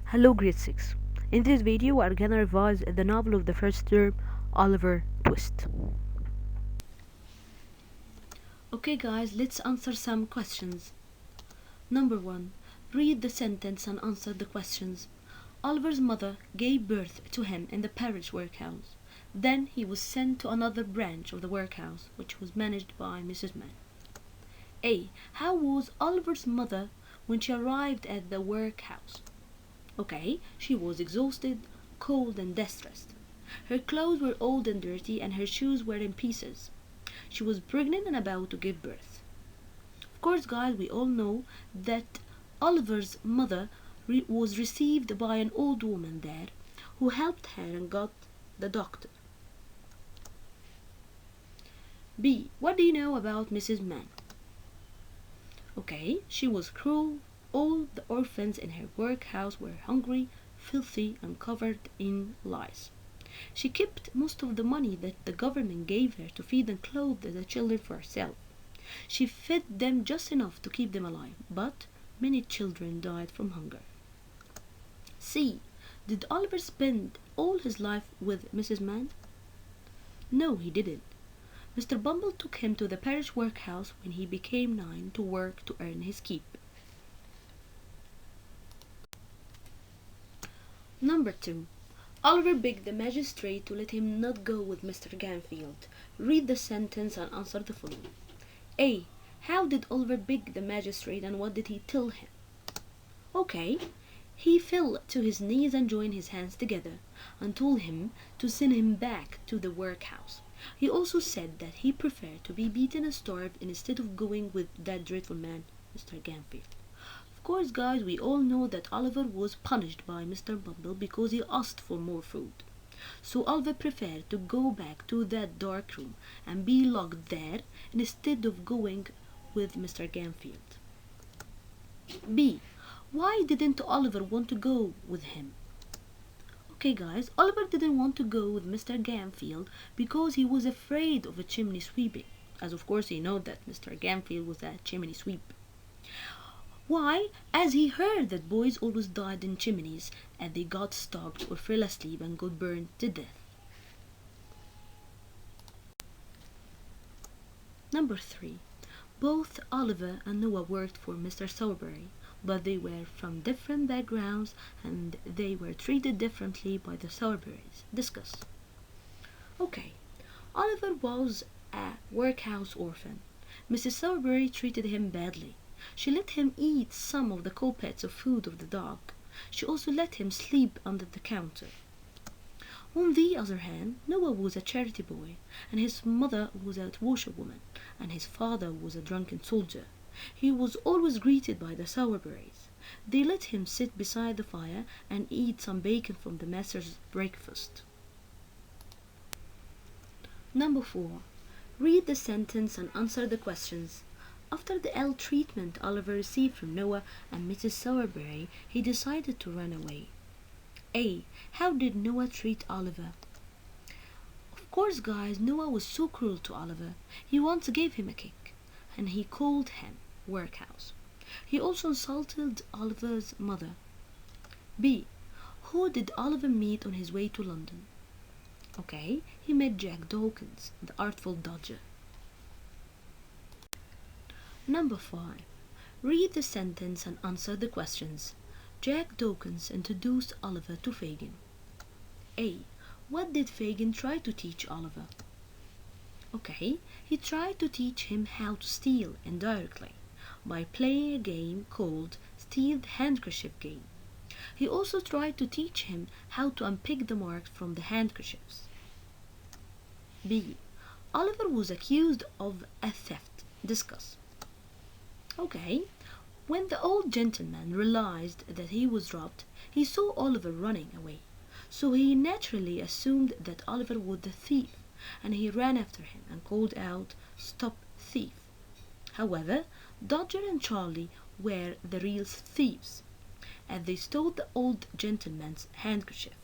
Hello grade 6. In this video we are gonna revise the novel of the first term, Oliver Twist. Okay guys, let's answer some questions. Number 1. Read the sentence and answer the questions. Oliver's mother gave birth to him in the parish workhouse. Then he was sent to another branch of the workhouse, which was managed by Mrs. Mann. A. How was Oliver's mother when she arrived at the workhouse? Okay, she was exhausted, cold, and distressed. Her clothes were old and dirty, and her shoes were in pieces. She was pregnant and about to give birth. Of course, guys, we all know that Oliver's mother was received by an old woman there who helped her and got the doctor. B. What do you know about Mrs. Mann? Okay, she was cruel. All the orphans in her workhouse were hungry, filthy, and covered in lice. She kept most of the money that the government gave her to feed and clothe the children for herself. She fed them just enough to keep them alive, but many children died from hunger. C. Did Oliver spend all his life with Mrs. Mann? No, he didn't. Mr. Bumble took him to the parish workhouse when he became 9 to work to earn his keep. Number 2. Oliver begged the magistrate to let him not go with Mr. Gamfield. Read the sentence and answer the following. A. How did Oliver beg the magistrate and what did he tell him? Okay, he fell to his knees and joined his hands together and told him to send him back to the workhouse. He also said that he preferred to be beaten and starved instead of going with that dreadful man, Mr. Gamfield. Of course, guys, we all know that Oliver was punished by Mr. Bumble because he asked for more food. So Oliver preferred to go back to that dark room and be locked there instead of going with Mr. Gamfield. B. Why didn't Oliver want to go with him? Okay guys, Oliver didn't want to go with Mr. Gamfield because he was afraid of a chimney sweeping, as of course he know that Mr. Gamfield was a chimney sweep. Why? As he heard that boys always died in chimneys and they got stuck or fell asleep and got burned to death. Number 3. Both Oliver and Noah worked for Mr. Sowerberry, but they were from different backgrounds and they were treated differently by the Sowerberrys. Discuss. Okay, Oliver was a workhouse orphan. Mrs. Sowerberry treated him badly. She let him eat some of the cold bits of food of the dog. She also let him sleep under the counter. On the other hand, Noah was a charity boy, and his mother was a washerwoman, and his father was a drunken soldier. He was always greeted by the Sowerberrys. They let him sit beside the fire and eat some bacon from the master's breakfast. Number 4. Read the sentence and answer the questions. After the ill treatment Oliver received from Noah and Mrs. Sowerberry, he decided to run away. A. How did Noah treat Oliver? Of course, guys, Noah was so cruel to Oliver. He once gave him a kick, and he called him workhouse. He also insulted Oliver's mother. B. Who did Oliver meet on his way to London? Okay, he met Jack Dawkins, the artful dodger. Number 5. Read the sentence and answer the questions. Jack Dawkins introduced Oliver to Fagin. A. What did Fagin try to teach Oliver? Okay, he tried to teach him how to steal indirectly by playing a game called Steal the Handkerchief Game. He also tried to teach him how to unpick the marks from the handkerchiefs. B. Oliver was accused of a theft. Discuss. Okay, when the old gentleman realized that he was robbed, he saw Oliver running away. So he naturally assumed that Oliver was the thief, and he ran after him and called out, "Stop, thief!" However, Dodger and Charlie were the real thieves, and they stole the old gentleman's handkerchief.